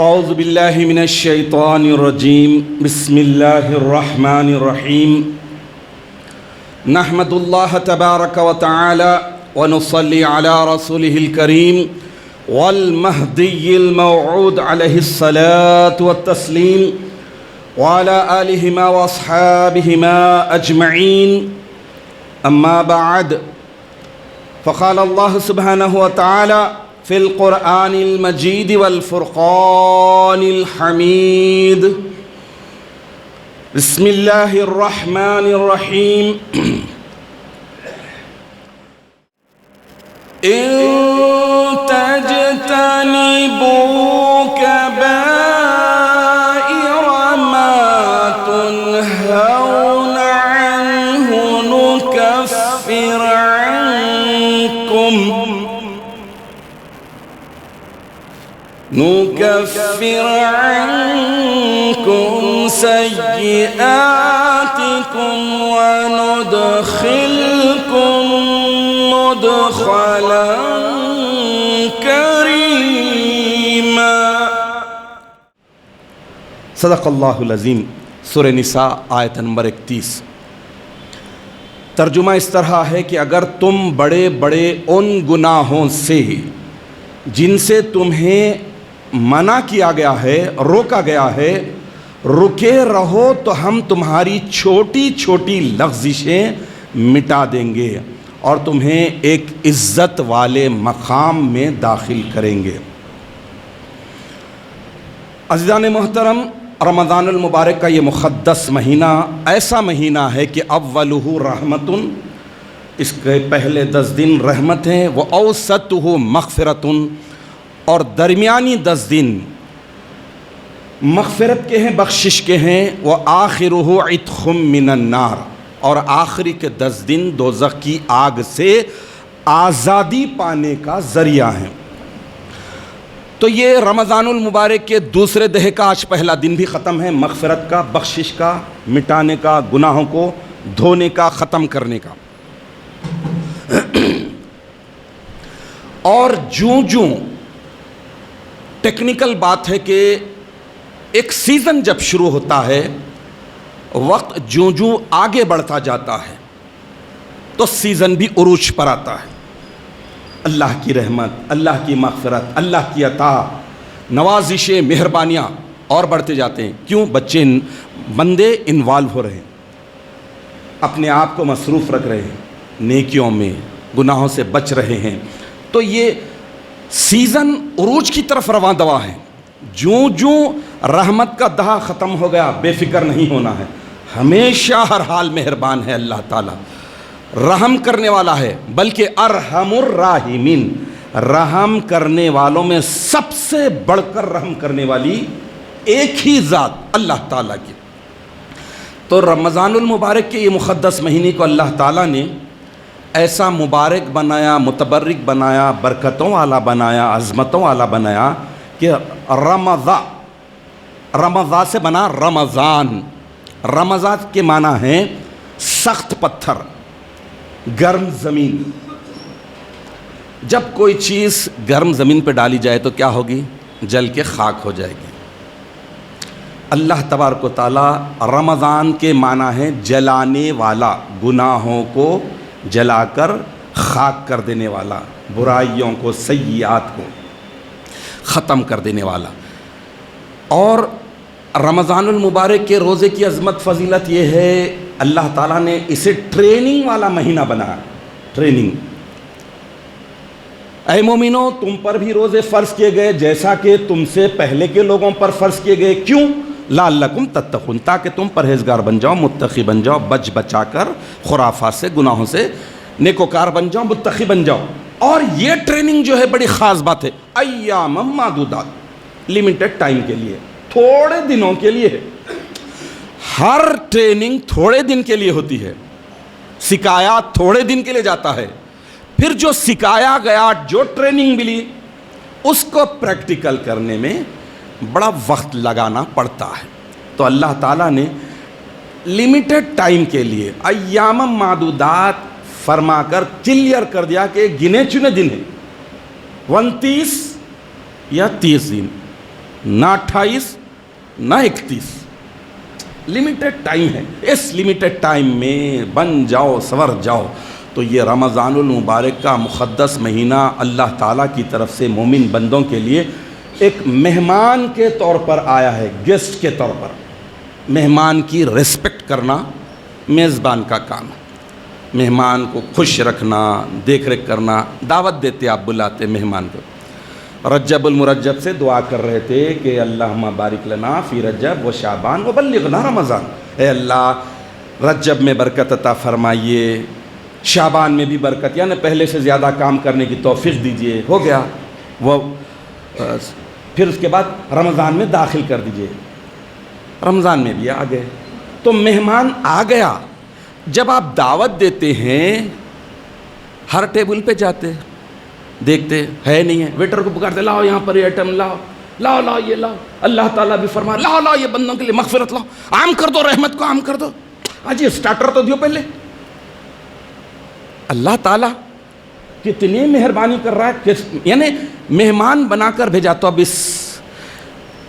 اعوذ باللہ من الشیطان الرجیم بسم اللہ الرحمن الرحیم نحمد اللہ تبارک و تعالی ونصلی علی رسولہ الکریم والمہدی الموعود علیہ الصلاة والتسلیم وعلى آلہما واصحابہما اجمعین اما بعد فقال اللہ سبحانہ وتعالی فی القرآن المجید والفرقان الحمید بسم اللہ الرحمن الرحیم ان تجتنبوا کبائر ما تنہون عنہ نكفر عنكم سيئاتكم وندخلكم مدخلا كريما صدق اللہ العظیم۔ سورہ نساء آیت نمبر 31۔ ترجمہ اس طرح ہے کہ اگر تم بڑے بڑے ان گناہوں سے جن سے تمہیں منع کیا گیا ہے، روکا گیا ہے، رکے رہو تو ہم تمہاری چھوٹی چھوٹی لغزشیں مٹا دیں گے اور تمہیں ایک عزت والے مقام میں داخل کریں گے۔ عزیزان محترم، رمضان المبارک کا یہ مقدس مہینہ ایسا مہینہ ہے کہ اولہ رحمتن، اس کے پہلے 10 دن رحمت ہیں، وہ اوسطہ مغفرتن، اور درمیانی 10 دن مغفرت کے ہیں، بخشش کے ہیں، وہ آخرہ عتق من النار، اور آخری کے 10 دن دوزخ کی آگ سے آزادی پانے کا ذریعہ ہیں۔ تو یہ رمضان المبارک کے دوسرے دہے کا آج پہلا دن بھی ختم ہے، مغفرت کا، بخشش کا، مٹانے کا، گناہوں کو دھونے کا، ختم کرنے کا۔ اور جوں ٹیکنیکل بات ہے کہ ایک سیزن جب شروع ہوتا ہے، وقت جوں آگے بڑھتا جاتا ہے تو سیزن بھی عروج پر آتا ہے۔ اللہ کی رحمت، اللہ کی مغفرت، اللہ کی عطا، نوازشیں، مہربانیاں اور بڑھتے جاتے ہیں۔ کیوں؟ بندے انوالو ہو رہے ہیں، اپنے آپ کو مصروف رکھ رہے ہیں، نیکیوں میں، گناہوں سے بچ رہے ہیں، تو یہ سیزن عروج کی طرف رواں دوا ہے۔ جوں رحمت کا دہا ختم ہو گیا، بے فکر نہیں ہونا ہے، ہمیشہ ہر حال مہربان ہے اللہ تعالیٰ، رحم کرنے والا ہے، بلکہ ارحم الراحمین، رحم کرنے والوں میں سب سے بڑھ کر رحم کرنے والی ایک ہی ذات اللہ تعالیٰ کی۔ تو رمضان المبارک کے یہ مقدس مہینے کو اللہ تعالیٰ نے ایسا مبارک بنایا، متبرک بنایا، برکتوں والا بنایا، عظمتوں والا بنایا کہ رمضان سے بنا رمضان۔ رمضان کے معنی ہیں سخت پتھر، گرم زمین۔ جب کوئی چیز گرم زمین پہ ڈالی جائے تو کیا ہوگی؟ جل کے خاک ہو جائے گی۔ اللہ تبارک و تعالیٰ رمضان کے معنی ہے جلانے والا، گناہوں کو جلا کر خاک کر دینے والا، برائیوں کو، سیئات کو ختم کر دینے والا۔ اور رمضان المبارک کے روزے کی عظمت فضیلت یہ ہے، اللہ تعالیٰ نے اسے ٹریننگ والا مہینہ بنایا۔ ٹریننگ، اے مومنو، تم پر بھی روزے فرض کیے گئے جیسا کہ تم سے پہلے کے لوگوں پر فرض کیے گئے۔ کیوں؟ لعلکم تتقون، تاکہ تم پرہیزگار بن جاؤ، متقی بن جاؤ، بچ بچا کر خرافات سے، گناہوں سے نیکوکار بن جاؤ، متقی بن جاؤ۔ اور یہ ٹریننگ جو ہے بڑی خاص بات ہے، ایام معدودات، لیمیٹڈ ٹائم کے لیے، تھوڑے دنوں کے لیے ہے۔ ہر ٹریننگ تھوڑے دن کے لیے ہوتی ہے، سکھایا تھوڑے دن کے لیے جاتا ہے، پھر جو سکھایا گیا، جو ٹریننگ ملی، اس کو پریکٹیکل کرنے میں بڑا وقت لگانا پڑتا ہے۔ تو اللہ تعالیٰ نے لمیٹڈ ٹائم کے لیے ایام معدودات فرما کر کلیئر کر دیا کہ گنے چنے دن ہیں، 29 یا 30 دن، نہ 28 نہ 31، لمیٹڈ ٹائم ہے، اس لمیٹڈ ٹائم میں بن جاؤ سنور جاؤ۔ تو یہ رمضان المبارک کا مقدس مہینہ اللہ تعالیٰ کی طرف سے مومن بندوں کے لیے ایک مہمان کے طور پر آیا ہے، گیسٹ کے طور پر۔ مہمان کی ریسپیکٹ کرنا میزبان کا کام ہے، مہمان کو خوش رکھنا، دیکھ ریکھ کرنا، دعوت دیتے آپ بلاتے مہمان کو۔ رجب المرجب سے دعا کر رہے تھے کہ اللہم بارک لنا فی رجب و شعبان و بلغنا رمضان، اے اللہ رجب میں برکت عطا فرمائیے، شعبان میں بھی برکت، یعنی پہلے سے زیادہ کام کرنے کی توفیق دیجئے۔ ہو گیا وہ، پھر اس کے بعد رمضان میں داخل کر دیجئے، رمضان میں بھی آ گئے۔ تو مہمان آ گیا، جب آپ دعوت دیتے ہیں ہر ٹیبل پہ جاتے دیکھتے ہے نہیں ہے، ویٹر کو پکارتے لاؤ یہاں پر یہ آئٹم لاؤ، لاؤ لاؤ یہ لاؤ، اللہ تعالیٰ بھی فرما لاؤ لاؤ یہ بندوں کے لیے مغفرت لاؤ، عام کر دو رحمت کو، عام کر دو، آج یہ سٹارٹر تو دیو پہلے۔ اللہ تعالیٰ کتنی مہربانی کر رہا ہے، یعنی مہمان بنا کر بھیجا۔ تو اب اس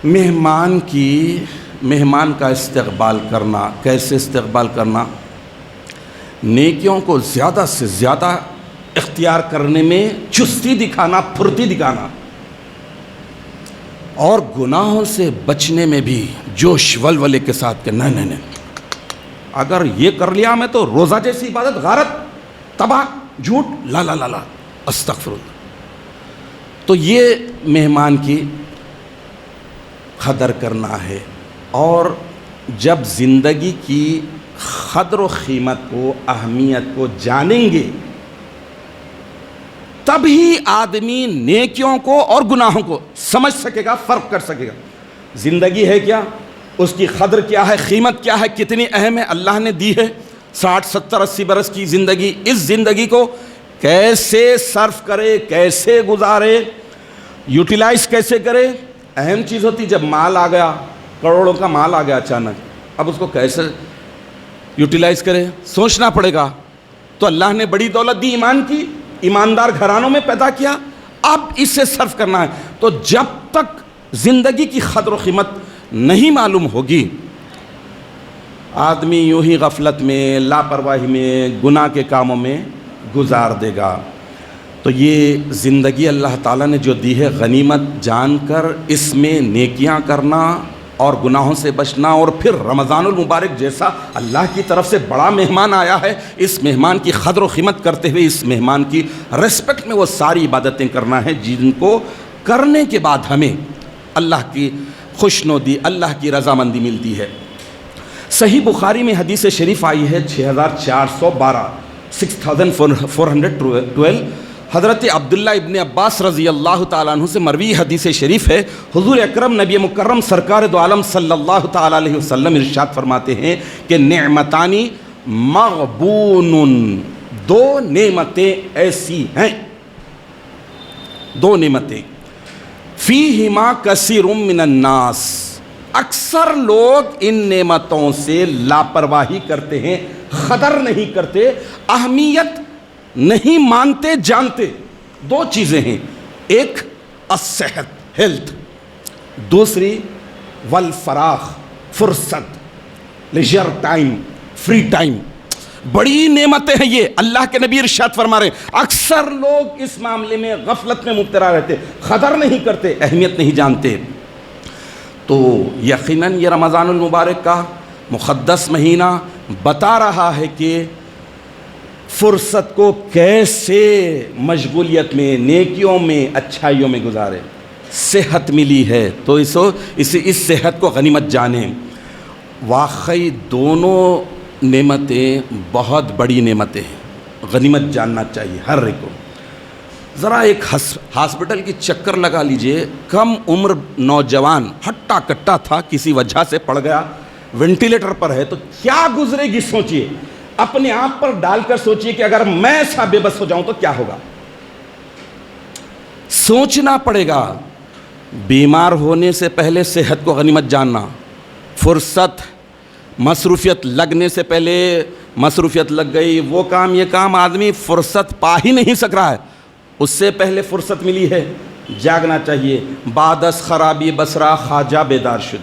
مہمان کا استقبال کرنا، کیسے استقبال کرنا؟ نیکیوں کو زیادہ سے زیادہ اختیار کرنے میں چستی دکھانا، پھرتی دکھانا، اور گناہوں سے بچنے میں بھی جوش ولولے کے ساتھ کہ نہیں نہیں نہیں، اگر یہ کر لیا میں تو روزہ جیسی عبادت، غارت، تباہ، جھوٹ، لا لا لا لا استغفر اللہ۔ تو یہ مہمان کی قدر کرنا ہے، اور جب زندگی کی قدر و قیمت کو، اہمیت کو جانیں گے تبھی آدمی نیکیوں کو اور گناہوں کو سمجھ سکے گا، فرق کر سکے گا۔ زندگی ہے کیا، اس کی قدر کیا ہے، قیمت کیا ہے، کتنی اہم ہے، اللہ نے دی ہے 60 70 80 برس کی زندگی، اس زندگی کو کیسے صرف کرے، کیسے گزارے، یوٹیلائز کیسے کرے۔ اہم چیز ہوتی جب مال آ گیا، کروڑوں کا مال آ گیا اچانک، اب اس کو کیسے یوٹیلائز کرے، سوچنا پڑے گا۔ تو اللہ نے بڑی دولت دی، ایمان کی، ایماندار گھرانوں میں پیدا کیا، اب اس سے صرف کرنا ہے۔ تو جب تک زندگی کی قدر و قیمت نہیں معلوم ہوگی، آدمی یوں ہی غفلت میں، لاپرواہی میں، گناہ کے کاموں میں گزار دے گا۔ تو یہ زندگی اللہ تعالیٰ نے جو دی ہے، غنیمت جان کر اس میں نیکیاں کرنا اور گناہوں سے بچنا، اور پھر رمضان المبارک جیسا اللہ کی طرف سے بڑا مہمان آیا ہے، اس مہمان کی قدر و قیمت کرتے ہوئے اس مہمان کی ریسپیکٹ میں وہ ساری عبادتیں کرنا ہے جن کو کرنے کے بعد ہمیں اللہ کی خوشنودی، اللہ کی رضامندی ملتی ہے۔ صحیح بخاری میں حدیث شریف آئی ہے 6412 6412، حضرت عبداللہ ابن عباس رضی اللہ تعالیٰ عنہ سے مروی حدیث شریف ہے، حضور اکرم نبی مکرم سرکار دو عالم صلی اللہ تعالیٰ علیہ وسلم ارشاد فرماتے ہیں کہ نعمتانی مغبون، دو نعمتیں ایسی ہیں، دو نعمتیں، فیہما کثیر من الناس، اکثر لوگ ان نعمتوں سے لاپرواہی کرتے ہیں، قدر نہیں کرتے، اہمیت نہیں مانتے جانتے۔ دو چیزیں ہیں، ایک الصحت، ہیلتھ، دوسری والفراغ، فرصت، لیجر ٹائم، فری ٹائم۔ بڑی نعمتیں ہیں یہ، اللہ کے نبی ارشاد فرما رہے ہیں۔ اکثر لوگ اس معاملے میں غفلت میں مبتلا رہتے، قدر نہیں کرتے، اہمیت نہیں جانتے۔ تو یقیناً یہ رمضان المبارک کا مقدس مہینہ بتا رہا ہے کہ فرصت کو کیسے مشغولیت میں، نیکیوں میں، اچھائیوں میں گزارے۔ صحت ملی ہے تو اس صحت کو غنیمت جانیں۔ واقعی دونوں نعمتیں بہت بڑی نعمتیں ہیں، غنیمت جاننا چاہیے ہر ایک کو۔ ذرا ایک ہاسپٹل کی چکر لگا لیجئے، کم عمر نوجوان ہٹا کٹا تھا، کسی وجہ سے پڑ گیا، وینٹیلیٹر پر ہے، تو کیا گزرے گی سوچئے، اپنے آپ پر ڈال کر سوچئے کہ اگر میں ایسا بے بس ہو جاؤں تو کیا ہوگا۔ سوچنا پڑے گا۔ بیمار ہونے سے پہلے صحت کو غنیمت جاننا، فرصت، مصروفیت لگنے سے پہلے مصروفیت لگ گئی، وہ کام یہ کام، آدمی فرصت پا ہی نہیں سک رہا ہے، اس سے پہلے فرصت ملی ہے جاگنا چاہیے. بعدس خرابی بصرہ خواجہ بیدار شد.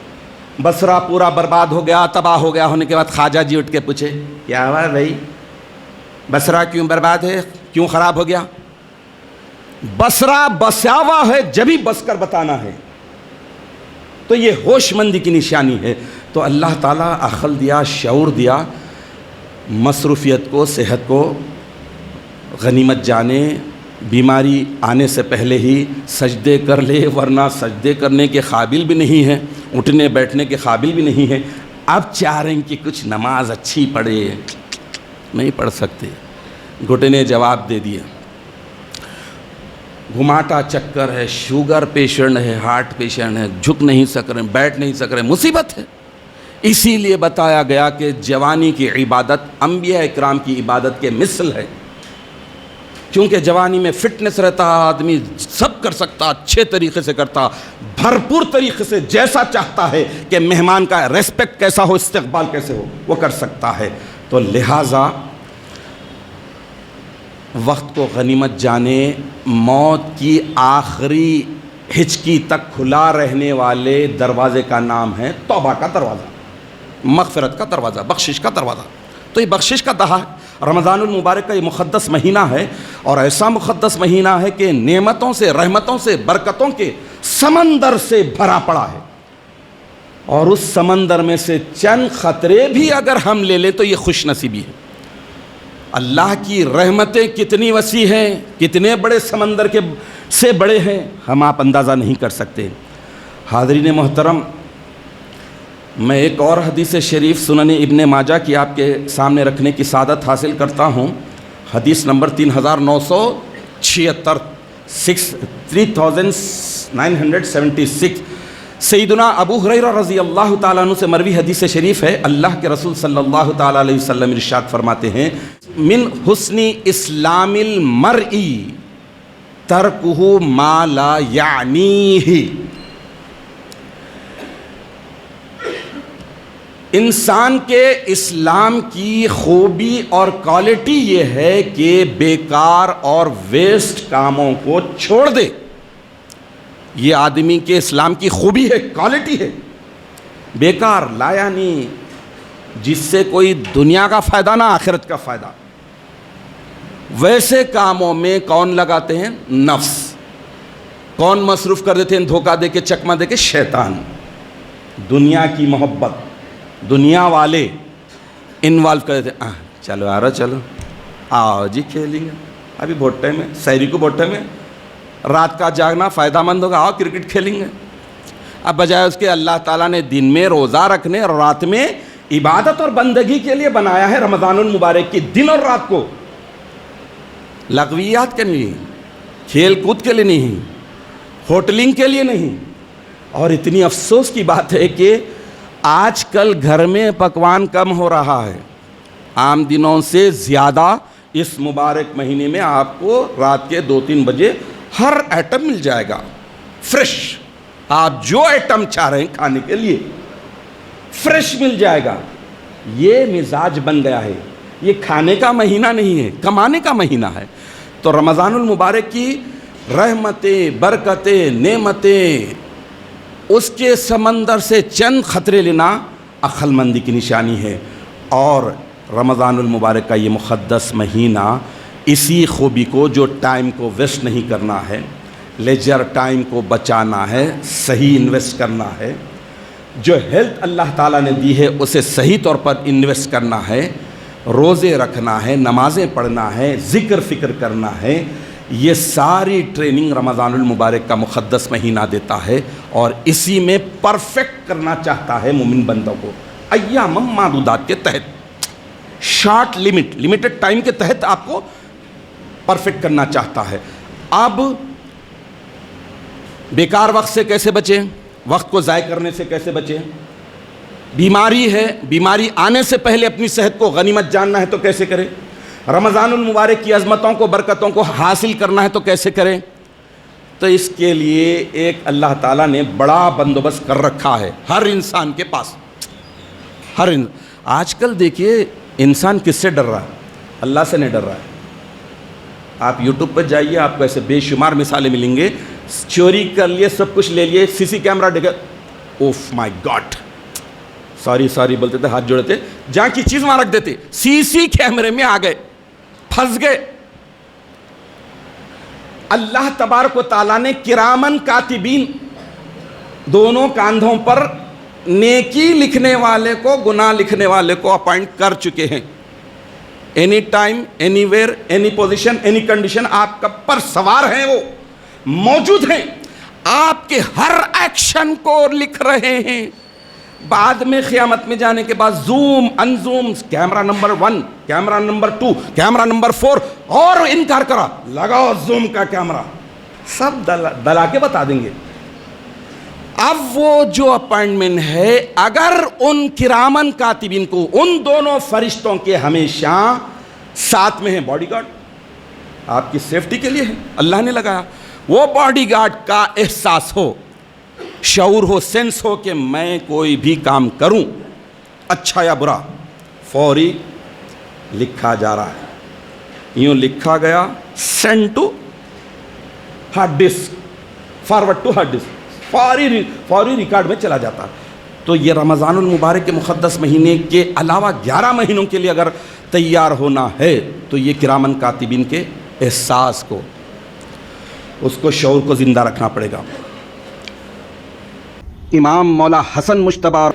بصرہ پورا برباد ہو گیا, تباہ ہو گیا ہونے کے بعد خواجہ جی اٹھ کے پوچھے کیا ہوا بھائی, بصرہ کیوں برباد ہے, کیوں خراب ہو گیا؟ بصرہ بسا ہوا ہے, جبھی بس کر بتانا ہے. تو یہ ہوش مندی کی نشانی ہے. تو اللہ تعالیٰ عقل دیا, شعور دیا, مصروفیت کو, صحت کو غنیمت جانے, بیماری آنے سے پہلے ہی سجدے کر لے, ورنہ سجدے کرنے کے قابل بھی نہیں ہے, اٹھنے بیٹھنے کے قابل بھی نہیں ہے. اب چاہ رہے ہیں کہ کچھ نماز اچھی پڑھے, نہیں پڑھ سکتے. گھٹنے جواب دے دیا. گھماٹا چکر ہے, شوگر پیشنٹ ہے, ہارٹ پیشنٹ ہے, جھک نہیں سک رہے, بیٹھ نہیں سک رہے, مصیبت ہے. اسی لیے بتایا گیا کہ جوانی کی عبادت انبیاء اکرام کی عبادت کے مثل ہے, کیونکہ جوانی میں فٹنس رہتا, آدمی سب کر سکتا, اچھے طریقے سے کرتا, بھرپور طریقے سے, جیسا چاہتا ہے کہ مہمان کا ریسپیکٹ کیسا ہو, استقبال کیسے ہو, وہ کر سکتا ہے. تو لہٰذا وقت کو غنیمت جانے, موت کی آخری ہچکی تک کھلا رہنے والے دروازے کا نام ہے توبہ کا دروازہ, مغفرت کا دروازہ, بخشش کا دروازہ. تو یہ بخشش کا دہا ہے. رمضان المبارک کا یہ مقدس مہینہ ہے, اور ایسا مقدس مہینہ ہے کہ نعمتوں سے, رحمتوں سے, برکتوں کے سمندر سے بھرا پڑا ہے. اور اس سمندر میں سے چند خطرے بھی اگر ہم لے لیں تو یہ خوش نصیبی ہے. اللہ کی رحمتیں کتنی وسیع ہیں, کتنے بڑے سمندر کے سے بڑے ہیں, ہم آپ اندازہ نہیں کر سکتے. حاضرین محترم, میں ایک اور حدیث شریف سنن ابن ماجہ کی آپ کے سامنے رکھنے کی سعادت حاصل کرتا ہوں. حدیث نمبر 3976, 3976. سیدنا ابو ہریرہ رضی اللہ تعالیٰ عنہ سے مروی حدیث شریف ہے. اللہ کے رسول صلی اللہ تعالیٰ علیہ وسلم ارشاد فرماتے ہیں, من حسن اسلام المرء ترکہ ما لا یعنیہ. انسان کے اسلام کی خوبی اور کوالٹی یہ ہے کہ بیکار اور ویسٹ کاموں کو چھوڑ دے. یہ آدمی کے اسلام کی خوبی ہے, کوالٹی ہے. بیکار لا یعنی جس سے کوئی دنیا کا فائدہ نہ آخرت کا فائدہ, ویسے کاموں میں کون لگاتے ہیں؟ نفس. کون مصروف کر دیتے ہیں دھوکہ دے کے, چکمہ دے کے؟ شیطان. دنیا کی محبت, دنیا والے انوالو کر دیتے ہیں. چلو آ رہا, چلو آؤ جی کھیلیں گے, ابھی بہت ٹائم ہے, سحری کو بہت ٹائم ہے, رات کا جاگنا فائدہ مند ہوگا, آؤ کرکٹ کھیلیں گے. اب بجائے اس کے اللہ تعالیٰ نے دن میں روزہ رکھنے اور رات میں عبادت اور بندگی کے لیے بنایا ہے رمضان المبارک کی دن اور رات کو, لغویات کے لیے, کھیل کود کے لیے نہیں, ہوٹلنگ کے لیے نہیں. اور اتنی افسوس کی بات ہے کہ آج کل گھر میں پکوان کم ہو رہا ہے. عام دنوں سے زیادہ اس مبارک مہینے میں آپ کو رات کے 2-3 بجے ہر آئٹم مل جائے گا فریش. آپ جو آئٹم چاہ رہے ہیں کھانے کے لیے فریش مل جائے گا. یہ مزاج بن گیا ہے. یہ کھانے کا مہینہ نہیں ہے, کمانے کا مہینہ ہے. تو رمضان المبارک کی رحمتیں, برکتیں, نعمتیں, اس کے سمندر سے چند خطرے لینا عقل مندی کی نشانی ہے. اور رمضان المبارک کا یہ مقدس مہینہ اسی خوبی کو, جو ٹائم کو ویسٹ نہیں کرنا ہے, لیجر ٹائم کو بچانا ہے, صحیح انویسٹ کرنا ہے, جو ہیلتھ اللہ تعالیٰ نے دی ہے اسے صحیح طور پر انویسٹ کرنا ہے, روزے رکھنا ہے, نمازیں پڑھنا ہے, ذکر فکر کرنا ہے. یہ ساری ٹریننگ رمضان المبارک کا مقدس مہینہ دیتا ہے, اور اسی میں پرفیکٹ کرنا چاہتا ہے مومن بندوں کو. ایام معدودات کے تحت, شارٹ لمیٹڈ ٹائم کے تحت آپ کو پرفیکٹ کرنا چاہتا ہے. اب بیکار وقت سے کیسے بچیں, وقت کو ضائع کرنے سے کیسے بچیں؟ بیماری ہے, بیماری آنے سے پہلے اپنی صحت کو غنیمت جاننا ہے تو کیسے کریں؟ رمضان المبارک کی عظمتوں کو, برکتوں کو حاصل کرنا ہے تو کیسے کریں؟ تو اس کے لیے ایک اللہ تعالیٰ نے بڑا بندوبست کر رکھا ہے ہر انسان کے پاس. آج کل دیکھیے انسان کس سے ڈر رہا ہے؟ اللہ سے نہیں ڈر رہا ہے. آپ یوٹیوب پر جائیے, آپ کو ایسے بے شمار مثالیں ملیں گے. چوری کر لیے, سب کچھ لے لیے, سی سی کیمرہ ڈگا, اوف مائی گاڈ, سوری بولتے تھے, ہاتھ جوڑے تھے, جہاں کی چیز وہاں رکھ دیتے, سی سی کیمرے میں آ گئے, پھنس گئے. اللہ تبارک و تعالیٰ نے کرامن کاتبین دونوں کاندھوں پر نیکی لکھنے والے کو, گناہ لکھنے والے کو اپوائنٹ کر چکے ہیں. Any time, any where, any position, any condition آپ کا پر سوار ہیں, وہ موجود ہیں, آپ کے ہر ایکشن کو لکھ رہے ہیں. بعد میں قیامت میں جانے کے بعد zoom unzoom, camera number 1, camera number 2, camera number 4, اور انکار کرا, لگاؤ زوم کا کیمرہ, سب دلا کے بتا دیں گے. اب وہ جو اپائنٹمنٹ ہے, اگر ان کرامن کاتبین کو, ان دونوں فرشتوں کے ہمیشہ ساتھ میں ہیں, باڈی گارڈ آپ کی سیفٹی کے لیے ہے, اللہ نے لگایا, وہ باڈی گارڈ کا احساس ہو, شعور ہو, سینس ہو کہ میں کوئی بھی کام کروں اچھا یا برا, فوری لکھا جا رہا ہے, یوں لکھا گیا, send to hard disk, forward to hard disk, فوری ریکارڈ میں چلا جاتا. تو یہ رمضان المبارک کے مقدس مہینے کے علاوہ 11 مہینوں کے لیے اگر تیار ہونا ہے تو یہ کرامن کاتبین کے احساس کو, اس کو, شعور کو زندہ رکھنا پڑے گا. امام مولا حسن مجتبی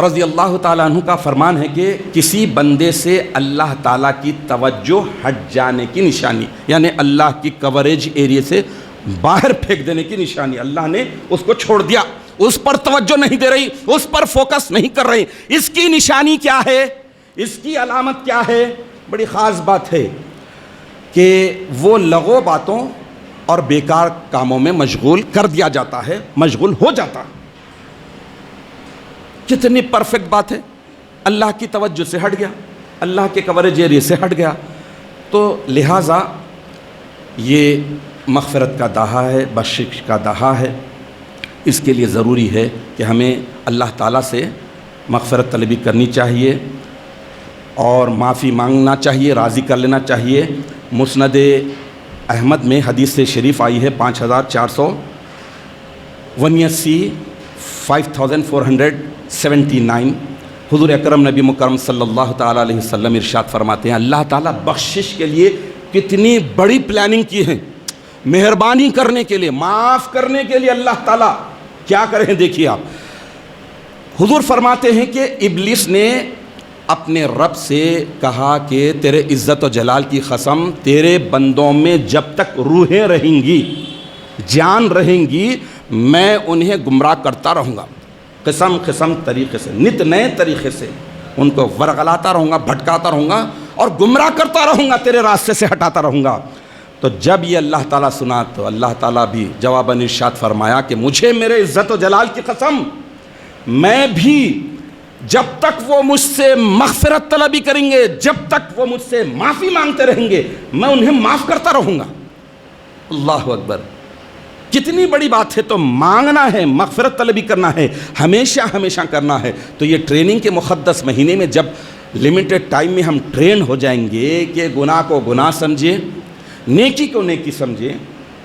رضی اللہ تعالیٰ عنہ کا فرمان ہے کہ کسی بندے سے اللہ تعالیٰ کی توجہ ہٹ جانے کی نشانی, یعنی اللہ کی کوریج ایریا سے باہر پھینک دینے کی نشانی, اللہ نے اس کو چھوڑ دیا, اس پر توجہ نہیں دے رہی, اس پر فوکس نہیں کر رہی. اس کی نشانی کیا ہے, اس کی علامت کیا ہے؟ بڑی خاص بات ہے کہ وہ لغو باتوں اور بیکار کاموں میں مشغول کر دیا جاتا ہے, مشغول ہو جاتا ہے. کتنی پرفیکٹ بات ہے, اللہ کی توجہ سے ہٹ گیا, اللہ کے کوریج ایریا سے ہٹ گیا. تو لہٰذا یہ مغفرت کا دہا ہے, بخشش کا دہا ہے. اس کے لیے ضروری ہے کہ ہمیں اللہ تعالیٰ سے مغفرت طلبی کرنی چاہیے اور معافی مانگنا چاہیے, راضی کر لینا چاہیے. مسند احمد میں حدیث شریف آئی ہے 5481 5479. حضور اکرم نبی مکرم صلی اللہ تعالیٰ علیہ وسلم ارشاد فرماتے ہیں, اللہ تعالیٰ بخشش کے لیے کتنی بڑی پلاننگ کی ہے, مہربانی کرنے کے لیے, معاف کرنے کے لیے اللہ تعالیٰ کیا کریں. دیکھیے آپ, حضور فرماتے ہیں کہ ابلیس نے اپنے رب سے کہا کہ تیرے عزت و جلال کی قسم, تیرے بندوں میں جب تک روحیں رہیں گی, جان رہیں گی, میں انہیں گمراہ کرتا رہوں گا, قسم طریقے سے, نت نئے طریقے سے ان کو ورغلاتا رہوں گا, بھٹکاتا رہوں گا اور گمراہ کرتا رہوں گا, تیرے راستے سے ہٹاتا رہوں گا. تو جب یہ اللہ تعالیٰ سنا تو اللہ تعالیٰ بھی جواباً ارشاد فرمایا کہ مجھے میرے عزت و جلال کی قسم, میں بھی جب تک وہ مجھ سے مغفرت طلبی کریں گے, جب تک وہ مجھ سے معافی مانگتے رہیں گے, میں انہیں معاف کرتا رہوں گا. اللہ اکبر, کتنی بڑی بات ہے. تو مانگنا ہے, مغفرت طلبی کرنا ہے, ہمیشہ کرنا ہے. تو یہ ٹریننگ کے مقدس مہینے میں جب لمیٹڈ ٹائم میں ہم ٹرین ہو جائیں گے کہ گناہ کو گناہ سمجھیں, نیکی کو نیکی سمجھیں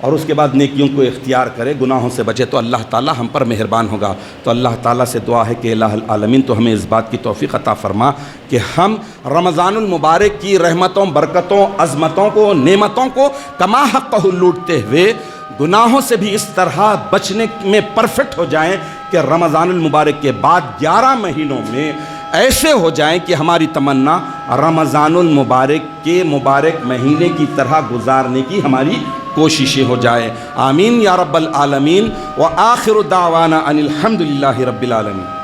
اور اس کے بعد نیکیوں کو اختیار کرے, گناہوں سے بچے, تو اللہ تعالیٰ ہم پر مہربان ہوگا. تو اللہ تعالیٰ سے دعا ہے کہ الہ العالمین تو ہمیں اس بات کی توفیق عطا فرما کہ ہم رمضان المبارک کی رحمتوں, برکتوں, عظمتوں کو, نعمتوں کو کما حقہ لوٹتے ہوئے گناہوں سے بھی اس طرح بچنے میں پرفیکٹ ہو جائیں کہ رمضان المبارک کے بعد 11 مہینوں میں ایسے ہو جائیں کہ ہماری تمنا رمضان المبارک کے مبارک مہینے کی طرح گزارنے کی ہماری کوششیں ہو جائے. آمین یا رب العالمین. وآخر دعوانا ان الحمد للہ رب العالمین.